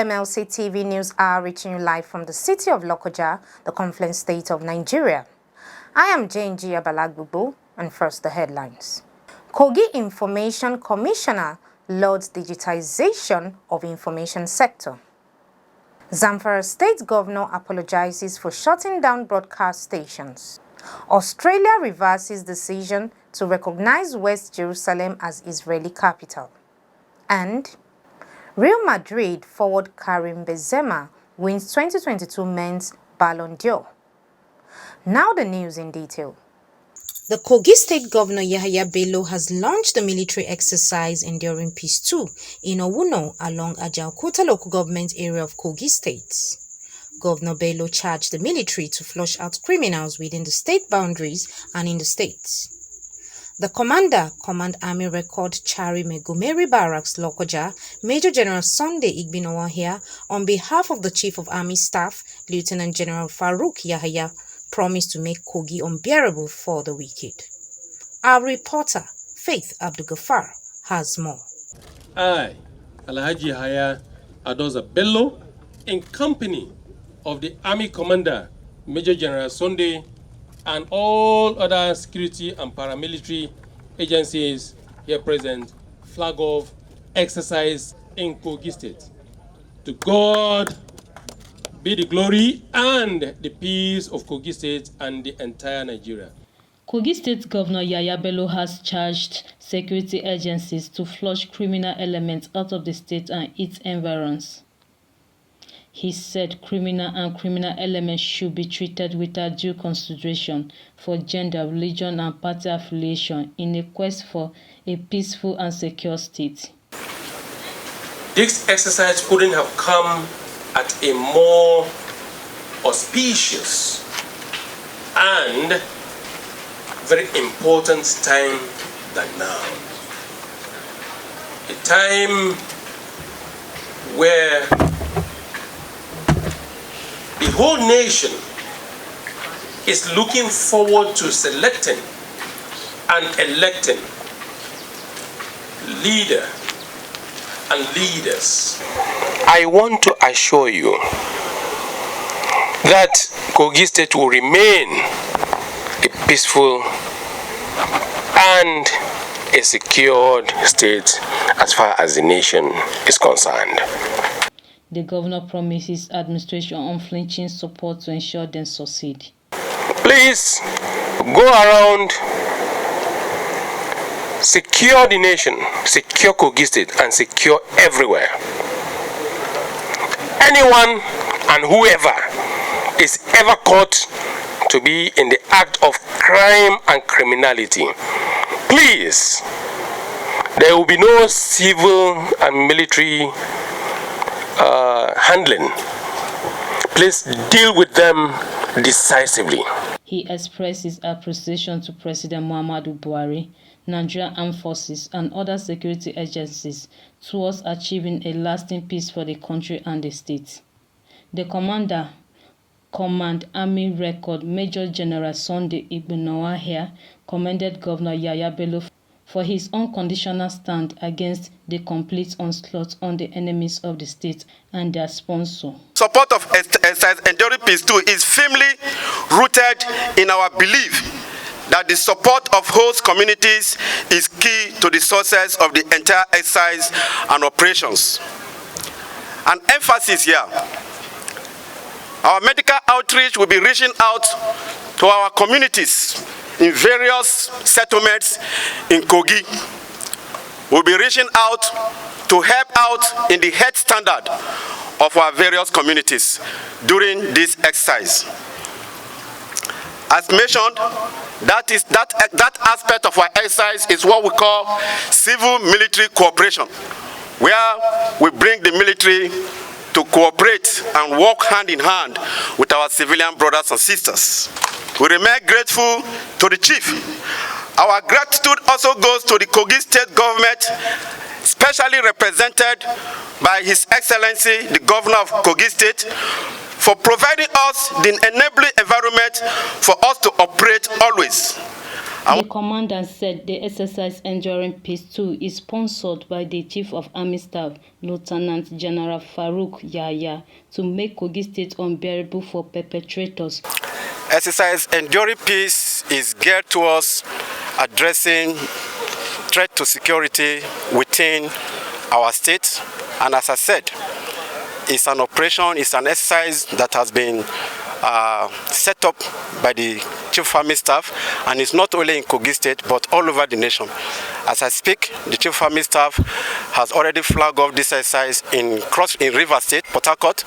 MLC TV News Oct reaching you live from the city of Lokoja, the Confluence State of Nigeria. I am Jane G. Abalagbubu, and first the headlines. KOGI Information Commissioner lauds digitization of information sector. ZAMFARA State Governor apologizes for shutting down broadcast stations. Australia reverses decision to recognize West Jerusalem as Israeli capital. And Real Madrid forward Karim Benzema wins 2022 men's Ballon d'Or. Now the news in detail. The KOGI State Governor BELLO has launched the military exercise Enduring Peace 2 in Owuno along AJAOKUTA local government area of KOGI State. Governor BELLO charged the military to flush out criminals within the state boundaries and in the state. The commander, Command Army Record Chari Megumeri Barracks Lokoja, Major General Sunday Igbinowahia, on behalf of the Chief of Army Staff, Lieutenant General Farouk Yahya, promised to make KOGI unbearable for the wicked. Our reporter, Faith Abdulgafar, has more. I, Alhaji Yahya Adoza Bello, in company of the Army Commander, Major General Sunday, and all other security and paramilitary agencies here present, flag off exercise in KOGI State. To God be the glory and the peace of KOGI State and the entire Nigeria. KOGI State Governor Yahya Bello has charged security agencies to flush criminal elements out of the state and its environs. He said criminal elements should be treated without due consideration for gender, religion, and party affiliation in a quest for a peaceful and secure state. This exercise couldn't have come at a more auspicious and very important time than now. A time where the whole nation is looking forward to selecting and electing leader and leaders. I want to assure you that KOGI State will remain a peaceful and a secured state as far as the nation is concerned. The governor promises administration unflinching support to ensure they succeed. Please go around, secure the nation, secure KOGI State, and secure everywhere. Anyone and whoever is ever caught to be in the act of crime and criminality, please, there will be no civil and military handling. Please deal with them decisively. He expressed his appreciation to President Muhammadu Buhari, Nigerian Armed Forces, and other security agencies towards achieving a lasting peace for the country and the state. The commander, Command Army Record Major General Sunday Igbinowahia, commended Governor Yahya Bello for his unconditional stand against the complete onslaught on the enemies of the state and their sponsor. Support of exercise Enduring Peace 2 is firmly rooted in our belief that the support of host communities is key to the success of the entire exercise and operations. An emphasis here: our medical outreach will be reaching out to our communities in various settlements in KOGI. We'll be reaching out to help out in the health standard of our various communities during this exercise. As mentioned, that aspect of our exercise is what we call civil-military cooperation, where we bring the military to cooperate and work hand in hand with our civilian brothers and sisters. We remain grateful to the Chief. Our gratitude also goes to the KOGI State Government, specially represented by His Excellency, the Governor of KOGI State, for providing us the enabling environment for us to operate always. The commandant said the exercise Enduring Peace 2 is sponsored by the Chief of Army Staff, Lieutenant General Farouk Yahya, to make Kogi State unbearable for perpetrators. Exercise Enduring Peace is geared towards addressing threat to security within our state, and as I said, it's an operation, it's an exercise that has been set up by the Chief of Army Staff, and it's not only in Kogi State but all over the nation. As I speak, the Chief of Army Staff has already flagged off this exercise in River State, Port Harcourt,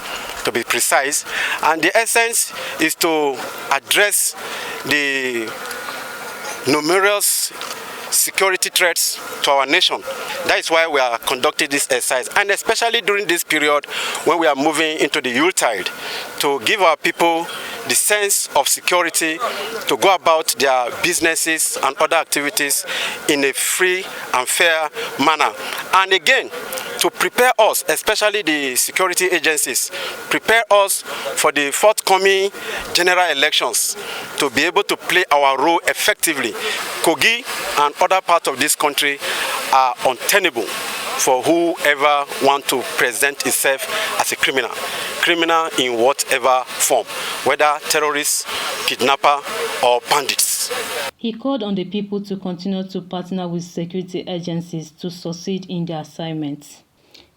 to be precise, and the essence is to address the numerous security threats to our nation. That is why we are conducting this exercise, and especially during this period when we are moving into the Yuletide, to give our people the sense of security to go about their businesses and other activities in a free and fair manner. And again, to prepare us, especially the security agencies, prepare us for the forthcoming general elections to be able to play our role effectively. Kogi and other parts of this country are untenable for whoever wants to present itself as a criminal in whatever form, whether terrorists, kidnapper, or bandits. He called on the people to continue to partner with security agencies to succeed in their assignments.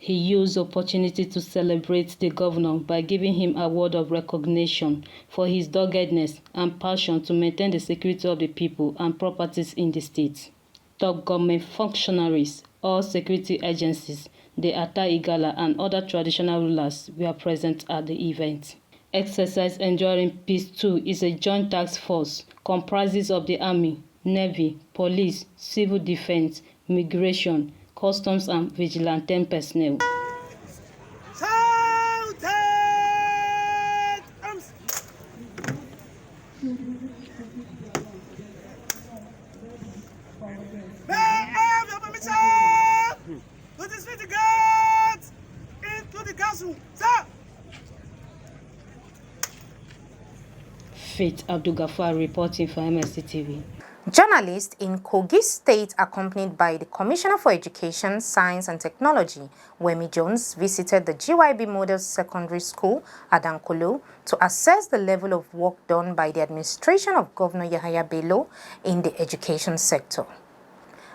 He used the opportunity to celebrate the governor by giving him a word of recognition for his doggedness and passion to maintain the security of the people and properties in the state. Top government functionaries, all security agencies, the Ata Igala and other traditional rulers were present at the event. Exercise Enduring Peace 2 is a joint task force comprises of the Army, Navy, Police, Civil Defense, Migration, Customs and Vigilante personnel. Faith Abdul-Ghaffar reporting for MLC TV. Journalists in Kogi State, accompanied by the Commissioner for Education, Science and Technology, Wemi Jones, visited the GYB Model Secondary School, Adankolo, to assess the level of work done by the administration of Governor Yahaya Bello in the education sector.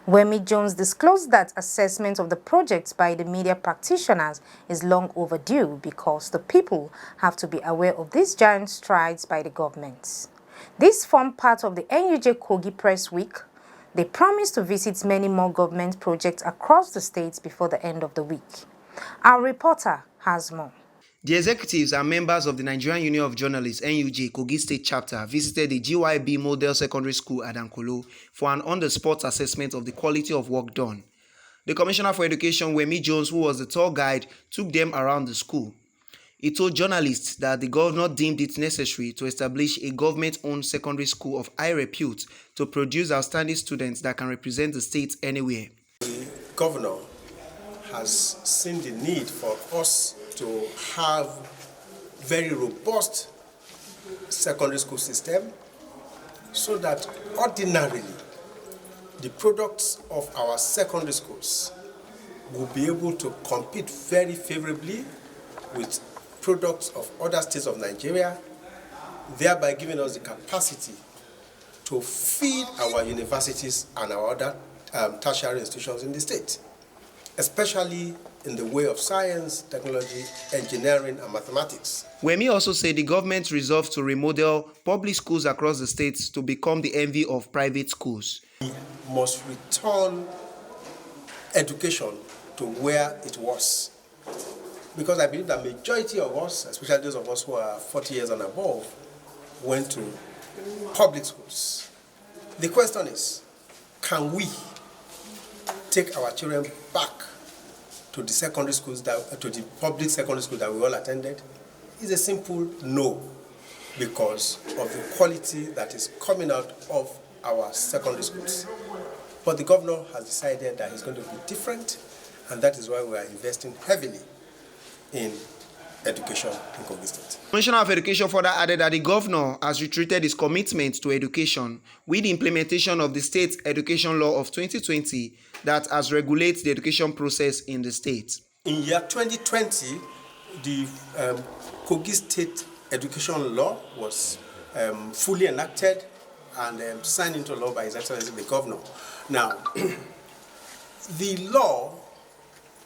Wemi Jones disclosed that assessment of the projects by the media practitioners is long overdue because the people have to be aware of these giant strides by the government. This formed part of the NUJ Kogi Press Week. They promise to visit many more government projects across the states before the end of the week. Our reporter has more. The executives and members of the Nigerian Union of Journalists (NUJ) Kogi State Chapter visited the GYB Model Secondary School at Adankolo for an on-the-spot assessment of the quality of work done. The Commissioner for Education, Wemi Jones, who was the tour guide, took them around the school. He told journalists that the governor deemed it necessary to establish a government-owned secondary school of high repute to produce outstanding students that can represent the state anywhere. The governor has seen the need for us to have very robust secondary school system so that ordinarily the products of our secondary schools will be able to compete very favorably with products of other states of Nigeria, thereby giving us the capacity to feed our universities and our other tertiary institutions in the state, especially in the way of science, technology, engineering, and mathematics. Wemi also said the government resolved to remodel public schools across the states to become the envy of private schools. We must return education to where it was. Because I believe that majority of us, especially those of us who are 40 years and above, went to public schools. The question is, can we take our children back to the secondary schools, to the public secondary schools that we all attended? It's a simple no, because of the quality that is coming out of our secondary schools. But the governor has decided that he's going to be different, and that is why we are investing heavily in education in Kogi State. Commissioner of Education further added that the governor has reiterated his commitment to education with the implementation of the state education law of 2020 that has regulated the education process in the state. In year 2020, the Kogi State education law was fully enacted and signed into law by His Excellency the Governor. Now, the law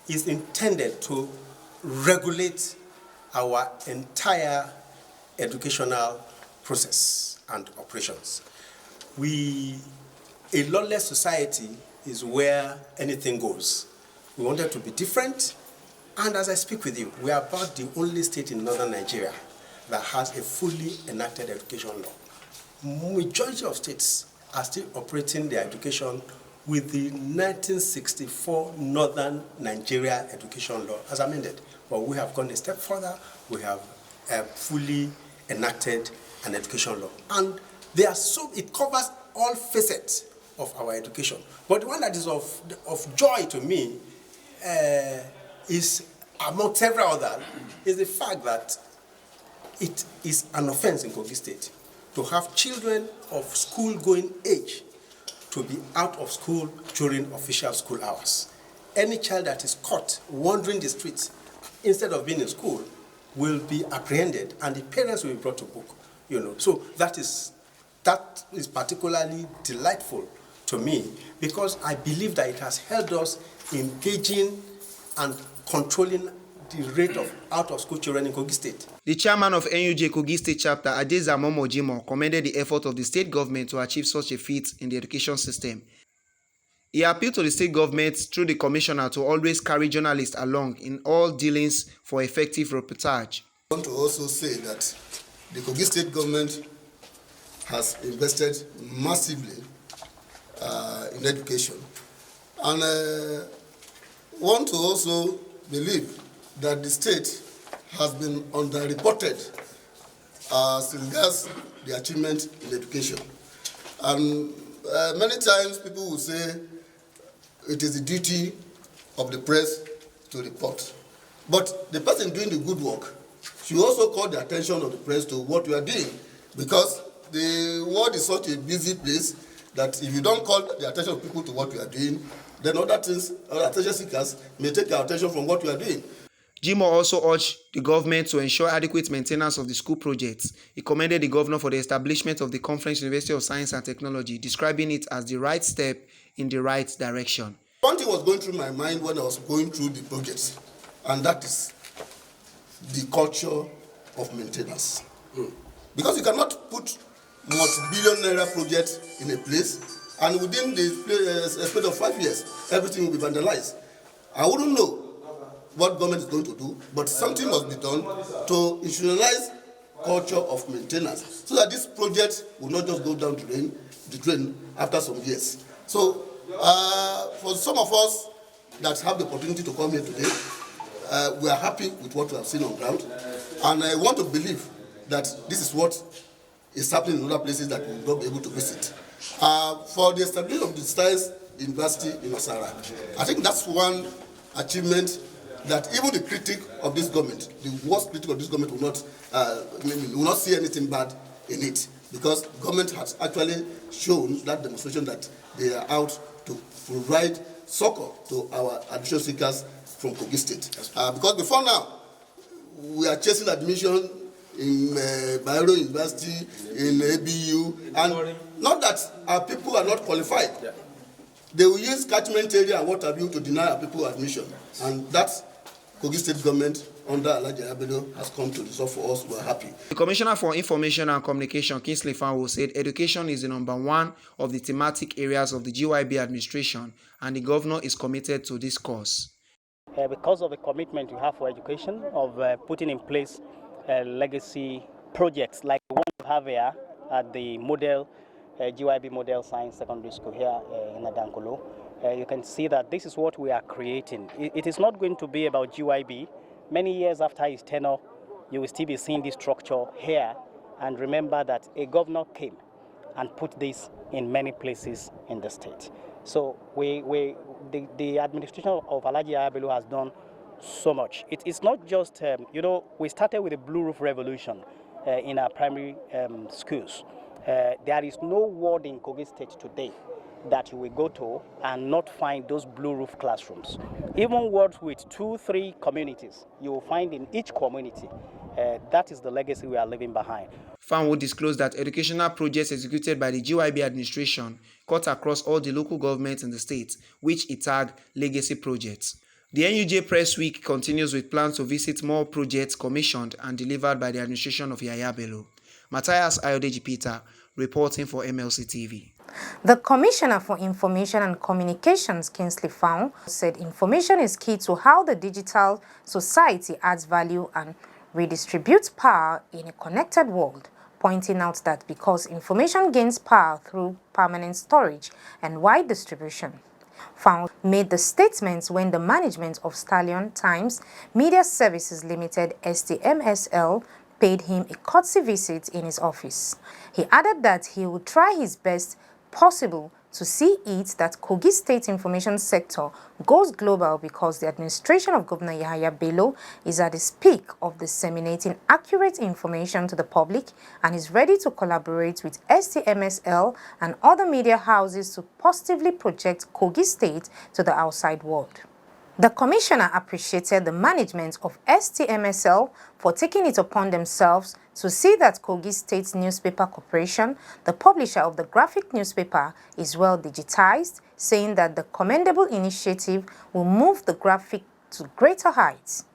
is intended to regulate our entire educational process and operations. A lawless society is where anything goes. We wanted to be different, and as I speak with you, we are about the only state in northern Nigeria that has a fully enacted education law. Majority of states are still operating their education with the 1964 Northern Nigeria Education Law as amended. But we have gone a step further. We have fully enacted an education law. And it covers all facets of our education. But the one that is of joy to me is, among several others, is the fact that it is an offense in Kogi State to have children of school-going age to be out of school during official school hours. Any child that is caught wandering the streets instead of being in school will be apprehended, and the parents will be brought to book. So that is particularly delightful to me, because I believe that it has helped us engaging and controlling the rate of out-of-school children in Kogi State. The chairman of NUJ Kogi State Chapter, AJAOKUTA, commended the effort of the state government to achieve such a feat in the education system. He appealed to the state government through the commissioner to always carry journalists along in all dealings for effective reportage. I want to also say that the Kogi State government has invested massively in education, and want to also believe that the state has been underreported as regards the achievement in education. And many times people will say it is the duty of the press to report. But the person doing the good work should also call the attention of the press to what we are doing, because the world is such a busy place that if you don't call the attention of people to what we are doing, then other attention seekers may take our attention from what we are doing. Jimoh also urged the government to ensure adequate maintenance of the school projects. He commended the governor for the establishment of the Conference University of Science and Technology, describing it as the right step in the right direction. One thing was going through my mind when I was going through the projects, and that is the culture of maintenance. Because you cannot put multi-billion naira project in a place, and within the space of 5 years, everything will be vandalized. I wouldn't know what government is going to do, but something must be done to institutionalize culture of maintenance, so that this project will not just go down the drain after some years. So, for some of us that have the opportunity to come here today, we are happy with what we have seen on ground, and I want to believe that this is what is happening in other places that we will not be able to visit. For the establishment of the Science University in Osara, I think that's one achievement that even the critic of this government, the worst critic of this government, will not see anything bad in it, because government has actually shown that demonstration that they are out to provide succor to our admission seekers from Kogi State. Because before now, we are chasing admission in BELLO University, in ABU, and not that our people are not qualified. They will use catchment area and what have you to deny our people admission, and that's Kogi State government under AJAOKUTA has come to resolve for us. We are happy. The Commissioner for Information and Communication, Kingsley Fanwo, said education is the #1 of the thematic areas of the GYB administration, and the governor is committed to this cause. Because of the commitment we have for education, of putting in place legacy projects like the one we have here at the model GYB Model Science Secondary School here in Adankolo, you can see that this is what we are creating. It is not going to be about GYB. Many years after his tenure, you will still be seeing this structure here. And remember that a governor came and put this in many places in the state. So the administration of AJAOKUTA has done so much. It's not just, we started with a blue roof revolution in our primary schools. There is no ward in KOGI State today that you will go to and not find those blue roof classrooms. Even wards with 2-3 communities, you will find in each community. That is the legacy we are leaving behind. Fanwo disclosed that educational projects executed by the GYB administration cut across all the local governments in the state, which it tagged legacy projects. The NUJ Press Week continues with plans to visit more projects commissioned and delivered by the administration of Yahaya Bello. Matthias Ayodeji Peter, reporting for MLC TV. The Commissioner for Information and Communications, Kingsley Fang, said information is key to how the digital society adds value and redistributes power in a connected world, pointing out that because information gains power through permanent storage and wide distribution. Fang made the statements when the management of Stallion Times Media Services Limited (STMSL) paid him a courtesy visit in his office. He added that he would try his best possible to see it that KOGI State information sector goes global because the administration of Governor Yahaya Bello is at its peak of disseminating accurate information to the public and is ready to collaborate with STMSL and other media houses to positively project KOGI State to the outside world. The Commissioner appreciated the management of STMSL for taking it upon themselves to see that KOGI State Newspaper Corporation, the publisher of the graphic newspaper, is well digitized, saying that the commendable initiative will move the graphic to greater heights.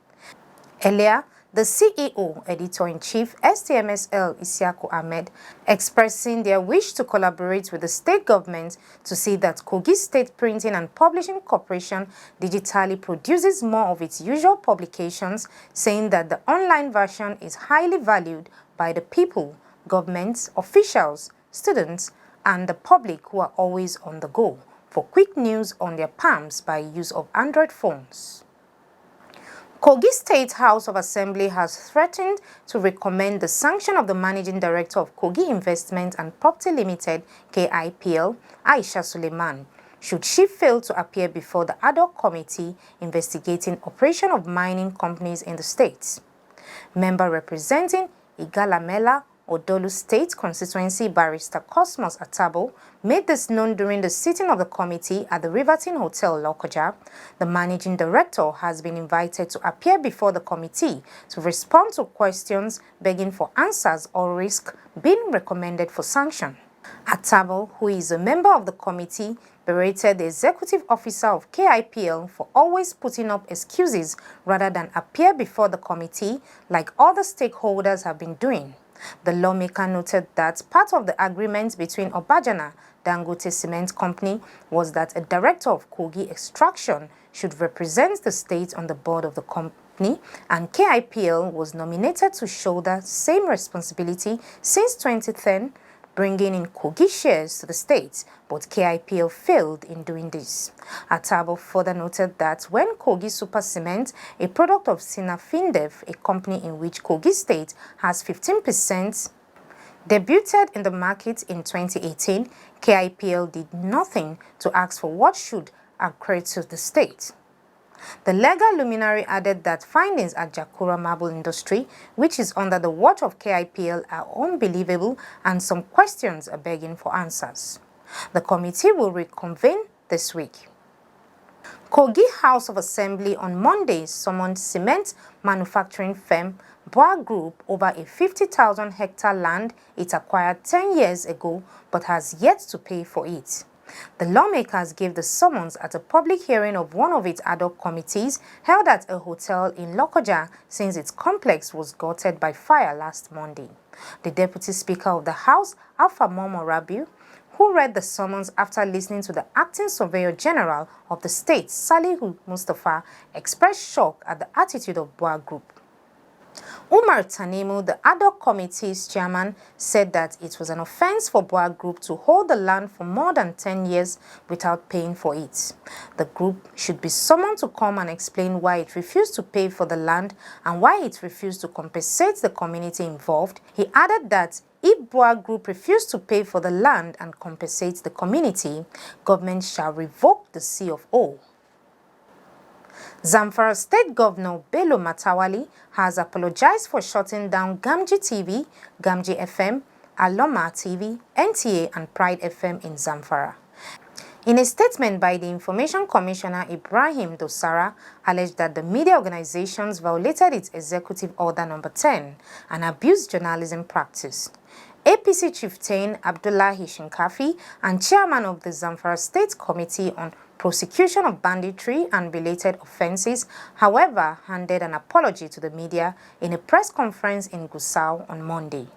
Earlier, the CEO, Editor-in-Chief, STMSL Isiaku Ahmed, expressing their wish to collaborate with the state government to see that KOGI State Printing and Publishing Corporation digitally produces more of its usual publications, saying that the online version is highly valued by the people, governments, officials, students, and the public who are always on the go for quick news on their palms by use of Android phones. KOGI State House of Assembly has threatened to recommend the sanction of the Managing Director of KOGI Investment and Property Limited, KIPL, Aisha Suleiman, should she fail to appear before the ad hoc committee investigating operation of mining companies in the state. Member representing Igalamela, Odolu State Constituency Barrister Cosmos Atabo made this known during the sitting of the committee at the Riverton Hotel, Lokoja. The managing director has been invited to appear before the committee to respond to questions, begging for answers or risk being recommended for sanction. Atabo, who is a member of the committee, berated the executive officer of KIPL for always putting up excuses rather than appear before the committee like other stakeholders have been doing. The lawmaker noted that part of the agreement between Obajana, Dangote Cement Company, was that a director of KOGI Extraction should represent the state on the board of the company, and KIPL was nominated to shoulder same responsibility since 2010, bringing in KOGI shares to the state, but KIPL failed in doing this. Atabo further noted that when KOGI Super Cement, a product of Sinafindev, a company in which KOGI State has 15%, debuted in the market in 2018, KIPL did nothing to ask for what should accrue to the state. The legal luminary added that findings at Jakura Marble Industry, which is under the watch of KIPL, are unbelievable and some questions are begging for answers. The committee will reconvene this week. KOGI House of Assembly on Monday summoned cement manufacturing firm Boa Group over a 50,000 hectare land it acquired 10 years ago but has yet to pay for it. The lawmakers gave the summons at a public hearing of one of its ad hoc committees held at a hotel in Lokoja since its complex was gutted by fire last Monday. The Deputy Speaker of the House, Alpha Momo Rabiu, who read the summons after listening to the Acting Surveyor General of the state, Salihu Mustafa, expressed shock at the attitude of Boa Group. Umar Tanimu, the ad hoc committee's chairman, said that it was an offense for Boa Group to hold the land for more than 10 years without paying for it. The group should be summoned to come and explain why it refused to pay for the land and why it refused to compensate the community involved. He added that if Boa Group refused to pay for the land and compensate the community, government shall revoke the C of O. Zamfara State Governor Bello Matawali has apologized for shutting down Gamji TV, Gamji FM, Aloma TV, NTA and Pride FM in Zamfara. In a statement by the Information Commissioner Ibrahim Dosara, alleged that the media organizations violated its Executive Order No. 10 and abused journalism practice. APC Chieftain Abdullahi Shinkafi and Chairman of the Zamfara State Committee on Prosecution of Banditry and Related Offences, however, handed an apology to the media in a press conference in Gusau on Monday.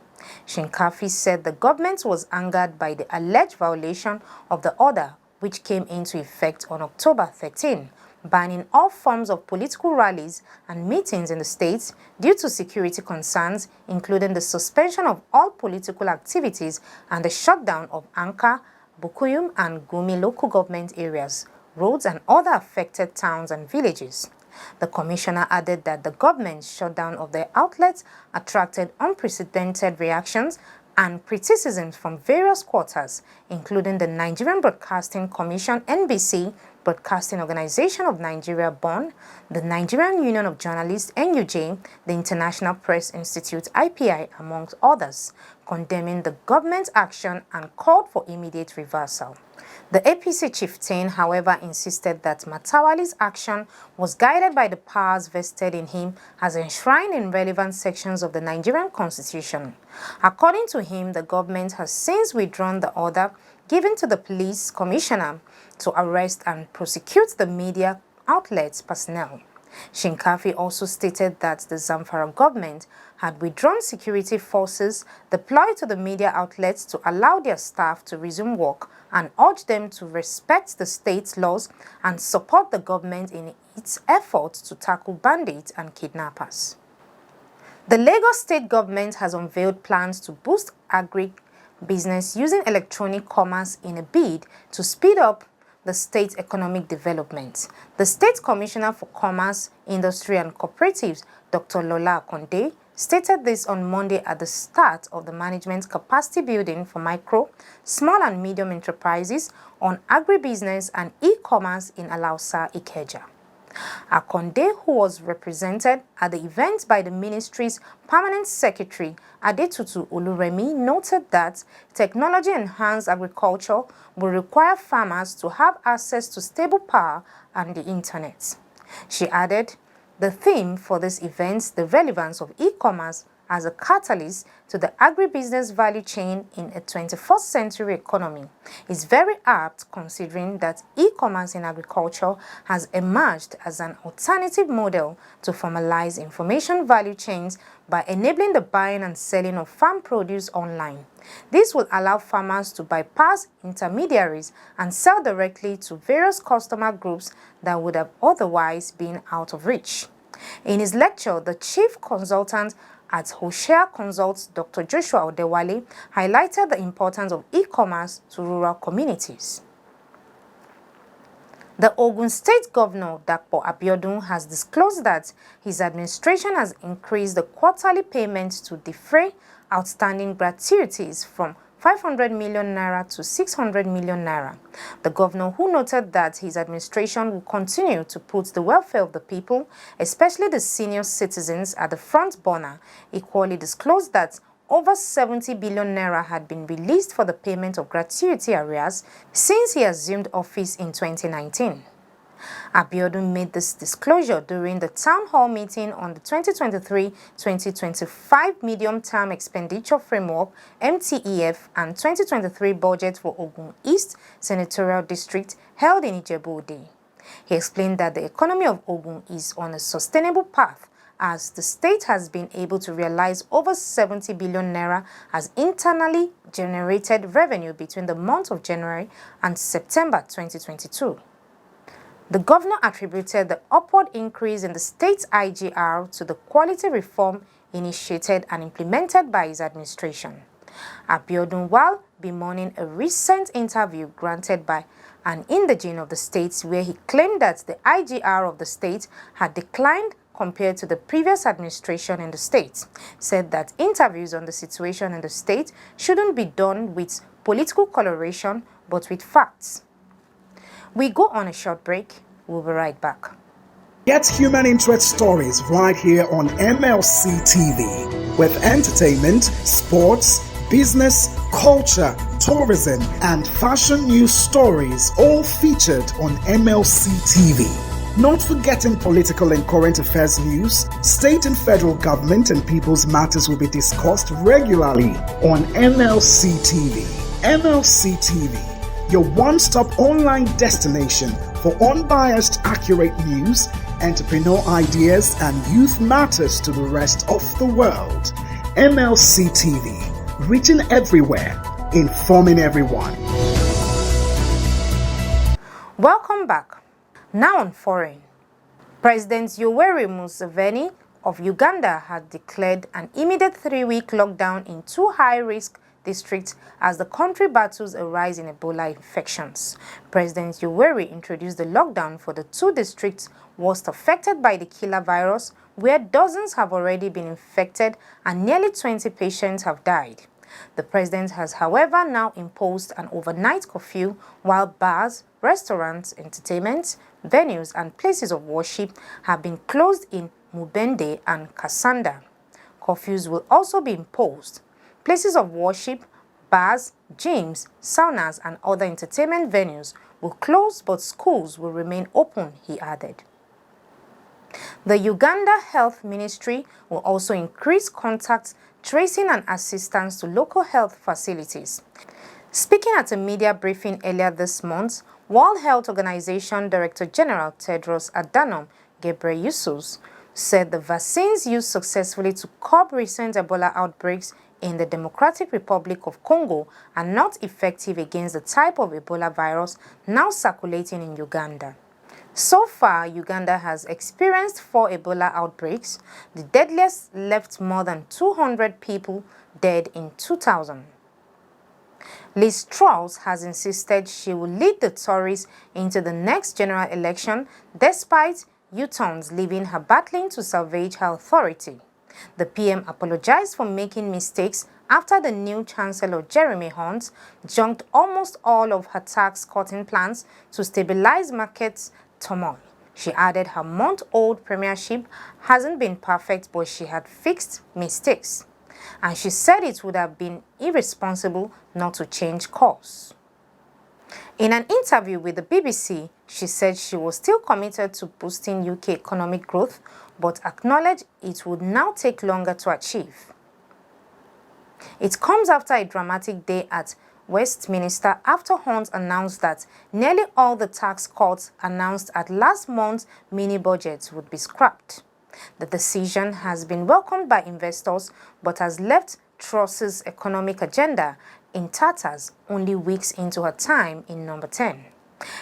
Shinkafi said the government was angered by the alleged violation of the order, which came into effect on October 13, banning all forms of political rallies and meetings in the state due to security concerns, including the suspension of all political activities and the shutdown of Anka, Bukuyum and Gumi local government areas, roads and other affected towns and villages. The commissioner added that the government's shutdown of their outlets attracted unprecedented reactions and criticisms from various quarters, including the Nigerian Broadcasting Commission (NBC), Broadcasting Organization of Nigeria (BON), the Nigerian Union of Journalists (NUJ), the International Press Institute (IPI), amongst others, condemning the government's action and called for immediate reversal. The APC chieftain, however, insisted that Matawali's action was guided by the powers vested in him as enshrined in relevant sections of the Nigerian Constitution. According to him, the government has since withdrawn the order given to the police commissioner to arrest and prosecute the media outlets personnel. Shinkafi also stated that the Zamfara government had withdrawn security forces deployed to the media outlets to allow their staff to resume work and urged them to respect the state's laws and support the government in its efforts to tackle bandits and kidnappers. The Lagos state government has unveiled plans to boost agri-business using electronic commerce in a bid to speed up the state's economic development. The State Commissioner for Commerce, Industry and Cooperatives, Dr. Lola Akonde, stated this on Monday at the start of the management capacity building for micro, small and medium enterprises on agribusiness and e-commerce in Alausa, Ikeja. Akonde, who was represented at the event by the ministry's permanent secretary, Adetutu Oluremi, noted that technology-enhanced agriculture will require farmers to have access to stable power and the internet. She added, the theme for this event, the relevance of e-commerce as a catalyst to the agribusiness value chain in a 21st century economy, is very apt considering that e-commerce in agriculture has emerged as an alternative model to formalize information value chains by enabling the buying and selling of farm produce online. This will allow farmers to bypass intermediaries and sell directly to various customer groups that would have otherwise been out of reach. In his lecture, the chief consultant at Hoshea Consults, Dr. Joshua Odewale, highlighted the importance of e-commerce to rural communities. The Ogun State Governor, Dapo Abiodun, has disclosed that his administration has increased the quarterly payments to defray outstanding gratuities from 500 million naira to 600 million naira. The governor, who noted that his administration will continue to put the welfare of the people, especially the senior citizens, at the front burner, equally disclosed that over 70 billion naira had been released for the payment of gratuity arrears since he assumed office in 2019. Abiodun made this disclosure during the town hall meeting on the 2023-2025 Medium-Term Expenditure Framework (MTEF) and 2023 budget for Ogun East Senatorial District held in Ijebu-Ode. He explained that the economy of Ogun is on a sustainable path as the state has been able to realize over 70 billion naira as internally generated revenue between the months of January and September 2022. The governor attributed the upward increase in the state's IGR to the quality reform initiated and implemented by his administration. Abiodun, while bemoaning a recent interview granted by an indigene of the state where he claimed that the IGR of the state had declined compared to the previous administration in the state, said that interviews on the situation in the state shouldn't be done with political coloration but with facts. We go on a short break. We'll be right back. Get human interest stories right here on MLC TV with entertainment, sports, business, culture, tourism, and fashion news stories all featured on MLC TV. Not forgetting political and current affairs news, state and federal government and people's matters will be discussed regularly on MLC TV. MLC TV, your one-stop online destination for unbiased, accurate news, entrepreneur ideas, and youth matters to the rest of the world. MLC TV, reaching everywhere, informing everyone. Welcome back. Now on foreign. President Yoweri Museveni of Uganda had declared an immediate 3-week lockdown in 2 high-risk districts as the country battles a rise in Ebola infections. President Yoweri introduced the lockdown for the 2 districts worst affected by the killer virus, where dozens have already been infected and nearly 20 patients have died. The president has, however, now imposed an overnight curfew while bars, restaurants, entertainment, venues and places of worship have been closed in Mubende and Kasanda. Curfews will also be imposed. Places of worship, bars, gyms, saunas and other entertainment venues will close, but schools will remain open, he added. The Uganda Health Ministry will also increase contact tracing and assistance to local health facilities. Speaking at a media briefing earlier this month, World Health Organization Director General Tedros Adhanom Ghebreyesus said the vaccines used successfully to curb recent Ebola outbreaks in the Democratic Republic of Congo are not effective against the type of Ebola virus now circulating in Uganda. So far, Uganda has experienced 4 Ebola outbreaks. The deadliest left more than 200 people dead in 2000. Liz Truss has insisted she will lead the Tories into the next general election despite U-turns leaving her battling to salvage her authority. The PM apologized for making mistakes after the new Chancellor Jeremy Hunt junked almost all of her tax-cutting plans to stabilize markets turmoil. She added her month-old premiership hasn't been perfect, but she had fixed mistakes. And she said it would have been irresponsible not to change course. In an interview with the BBC, she said she was still committed to boosting UK economic growth, but acknowledged it would now take longer to achieve. It comes after a dramatic day at Westminster after Hunt announced that nearly all the tax cuts announced at last month's mini-budget would be scrapped. The decision has been welcomed by investors but has left Truss's economic agenda in tatters only weeks into her time in number 10.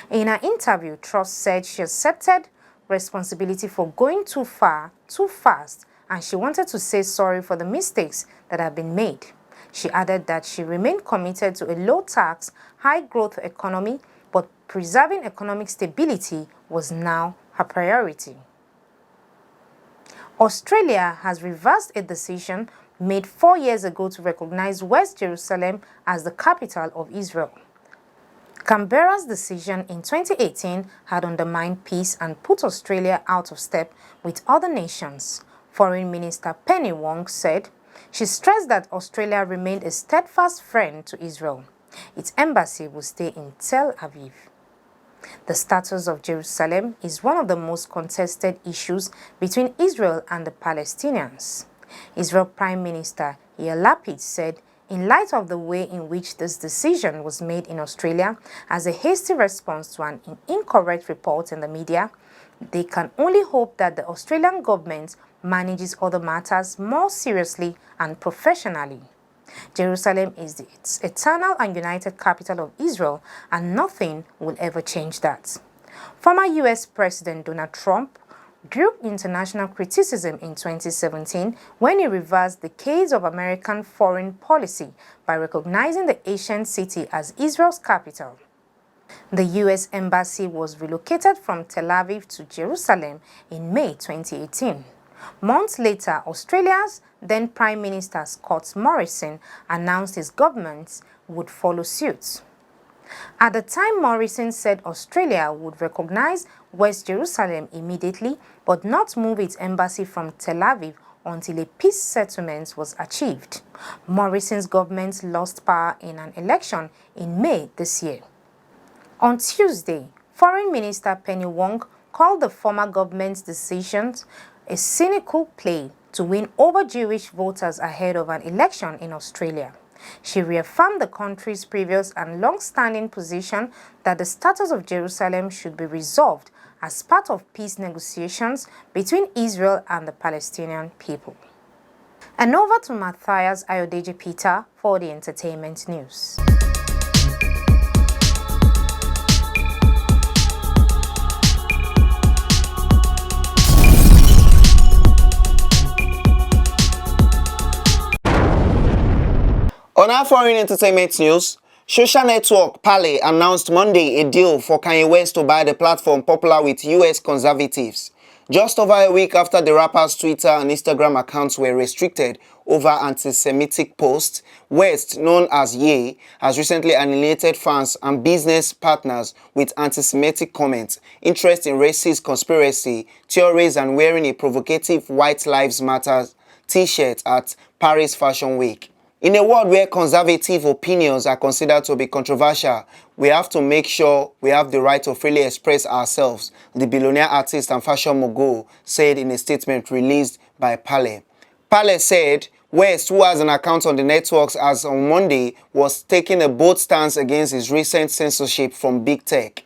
In her interview, Truss said she accepted responsibility for going too far, too fast, and she wanted to say sorry for the mistakes that have been made. She added that she remained committed to a low-tax, high-growth economy, but preserving economic stability was now her priority. Australia has reversed a decision made 4 years ago to recognize West Jerusalem as the capital of Israel. Canberra's decision in 2018 had undermined peace and put Australia out of step with other nations. Foreign Minister Penny Wong said she stressed that Australia remained a steadfast friend to Israel. Its embassy will stay in Tel Aviv. The status of Jerusalem is one of the most contested issues between Israel and the Palestinians. Israel Prime Minister Yair Lapid said, in light of the way in which this decision was made in Australia as a hasty response to an incorrect report in the media, they can only hope that the Australian government manages other matters more seriously and professionally. Jerusalem is its eternal and united capital of Israel, and nothing will ever change that. Former U.S. President Donald Trump drew international criticism in 2017 when he reversed decades of American foreign policy by recognizing the ancient city as Israel's capital. The U.S. Embassy was relocated from Tel Aviv to Jerusalem in May 2018. Months later, Australia's then Prime Minister Scott Morrison announced his government would follow suit. At the time, Morrison said Australia would recognize West Jerusalem immediately, but not move its embassy from Tel Aviv until a peace settlement was achieved. Morrison's government lost power in an election in May this year. On Tuesday, Foreign Minister Penny Wong called the former government's decisions a cynical play to win over Jewish voters ahead of an election in Australia. She reaffirmed the country's previous and long-standing position that the status of Jerusalem should be resolved as part of peace negotiations between Israel and the Palestinian people. And over to Matthias Ayodeji Peter for the entertainment news. On our foreign entertainment news, social network Parler announced Monday a deal for Kanye West to buy the platform popular with US conservatives. Just over a week after the rapper's Twitter and Instagram accounts were restricted over anti-Semitic posts, West, known as Ye, has recently alienated fans and business partners with anti-Semitic comments, interest in racist conspiracy theories, and wearing a provocative White Lives Matter t-shirt at Paris Fashion Week. In a world where conservative opinions are considered to be controversial, we have to make sure we have the right to freely express ourselves, the billionaire artist and fashion mogul said in a statement released by Parler. Parler said West, who has an account on the networks as on Monday, was taking a bold stance against his recent censorship from big tech.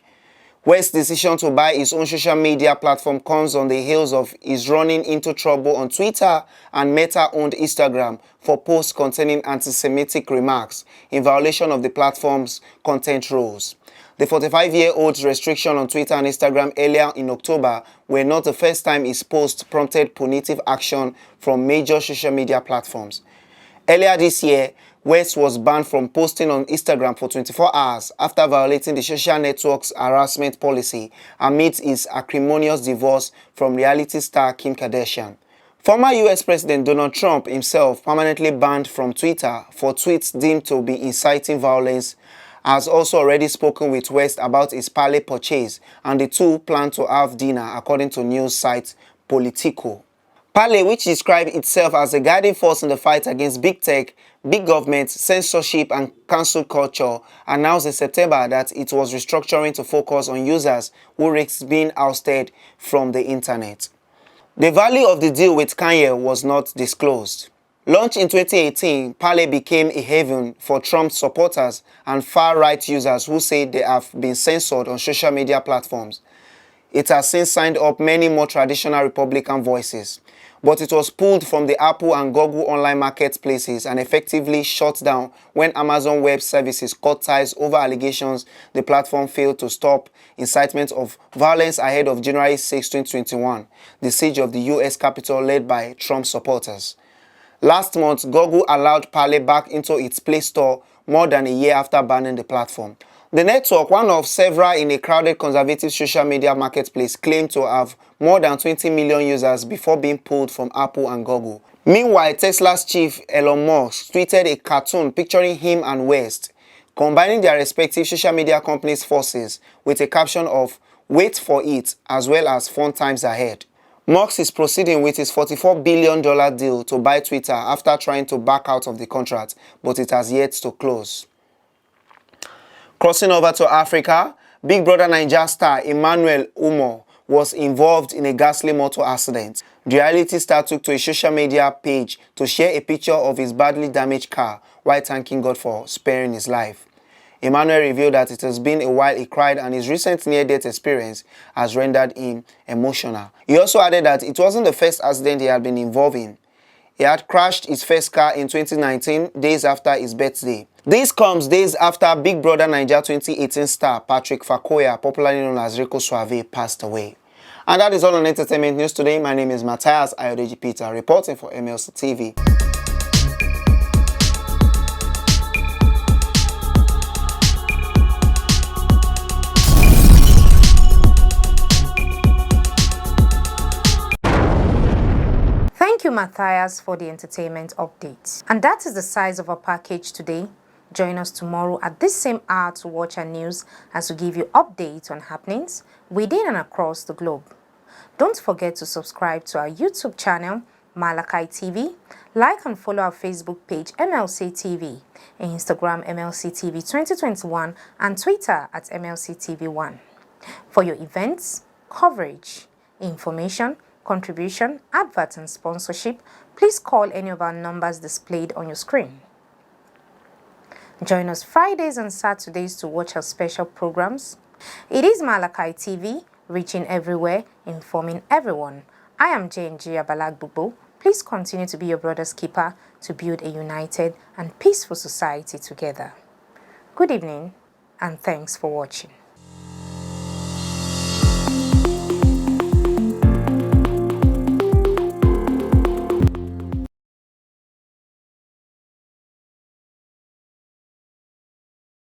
West's decision to buy his own social media platform comes on the heels of his running into trouble on Twitter and Meta-owned Instagram for posts containing anti-Semitic remarks in violation of the platform's content rules. The 45-year-old's restriction on Twitter and Instagram earlier in October were not the first time his posts prompted punitive action from major social media platforms. Earlier this year, West was banned from posting on Instagram for 24 hours after violating the social network's harassment policy amid his acrimonious divorce from reality star Kim Kardashian. Former US President Donald Trump himself, permanently banned from Twitter for tweets deemed to be inciting violence, has also already spoken with West about his Parler purchase, and the two plan to have dinner, according to news site Politico. Parler, which described itself as a guiding force in the fight against big tech, big government, censorship and cancel culture, announced in September that it was restructuring to focus on users who risked being ousted from the internet. The value of the deal with Kanye was not disclosed. Launched in 2018, Parler became a haven for Trump supporters and far-right users who say they have been censored on social media platforms. It has since signed up many more traditional Republican voices, but it was pulled from the Apple and Google online marketplaces and effectively shut down when Amazon Web Services cut ties over allegations the platform failed to stop incitement of violence ahead of January 6, 2021, the siege of the US Capitol led by Trump supporters. Last month, Google allowed Parler back into its Play Store more than a year after banning the platform. The network, one of several in a crowded conservative social media marketplace, claimed to have more than 20 million users before being pulled from Apple and Google. Meanwhile, Tesla's chief Elon Musk tweeted a cartoon picturing him and West, combining their respective social media companies' forces with a caption of "Wait for it" as well as "Fun times ahead." Musk is proceeding with his $44 billion deal to buy Twitter after trying to back out of the contract, but it has yet to close. Crossing over to Africa, Big Brother Naija star Emmanuel Umo was involved in a ghastly motor accident. The reality star took to a social media page to share a picture of his badly damaged car while thanking God for sparing his life. Emmanuel revealed that it has been a while he cried and his recent near-death experience has rendered him emotional. He also added that it wasn't the first accident he had been involved in. He had crashed his first car in 2019, days after his birthday. This comes days after Big Brother Naija 2018 star Patrick Fakoya, popularly known as Rico Suave, passed away. And that is all on entertainment news today. My name is Matthias Ayodeji Peter, reporting for MLC TV. Thank you, Matthias, for the entertainment update. And that is the size of our package today. Join us tomorrow at this same hour to watch our news as we give you updates on happenings within and across the globe. Don't forget to subscribe to our YouTube channel, Malachi TV, like and follow our Facebook page, MLC TV, Instagram, MLC TV 2021, and Twitter at MLC TV 1. For your events, coverage, information, contribution, adverts, and sponsorship, please call any of our numbers displayed on your screen. Join us Fridays and Saturdays to watch our special programs. It is Malachi TV, reaching everywhere, informing everyone. I am JNG Abalagbubo. Please continue to be your brother's keeper to build a united and peaceful society together. Good evening, and thanks for watching.